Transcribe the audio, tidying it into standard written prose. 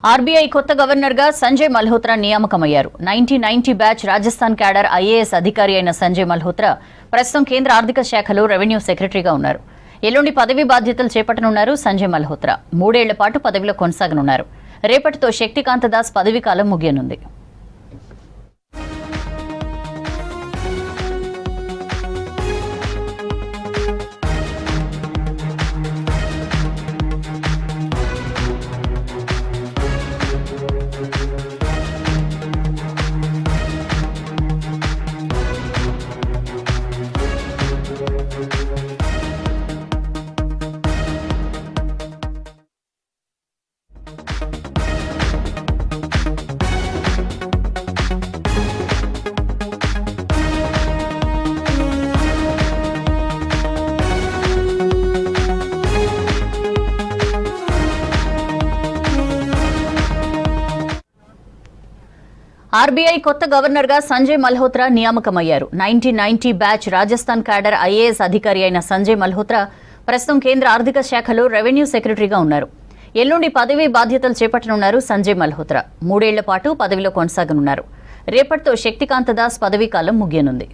RBI కొత్త గవర్నర్గా సంజయ్ మల్హోత్రా నియామకమయ్యారు. 1990 బ్యాచ్ రాజస్థాన్ క్యాడర్ ఐఏఎస్ అధికారి అయిన సంజయ్ మల్హోత్రా ప్రస్తుతం కేంద్ర ఆర్థిక శాఖలో రెవెన్యూ సెక్రటరీగా ఉన్నారు. ఎల్లుండి పదవీ బాధ్యతలు చేపట్టనున్నారు సంజయ్ మల్హోత్రా. 3 ఏళ్ల పాటు పదవిలో కొనసాగనున్నారు. రేపటితో శక్తికాంత దాస్ పదవీ కాలం ముగియనుంది. ఆర్బీఐ కొత్త గవర్నర్గా సంజయ్ మల్హోత్రా నియామకమయ్యారు. 1990 బ్యాచ్ రాజస్థాన్ క్యాడర్ ఐఏఎస్ అధికారి అయిన సంజయ్ మల్హోత్రా ప్రస్తుతం కేంద్ర ఆర్థిక శాఖలో రెవెన్యూ సెక్రటరీగా ఉన్నారు. ఎల్లుండి పదవీ బాధ్యతలు చేపట్టనున్నారు సంజయ్ మల్హోత్రా. 3 ఏళ్ల పాటు పదవిలో కొనసాగనున్నారు. రేపటితో శక్తికాంత దాస్ పదవీ కాలం ముగియనుంది.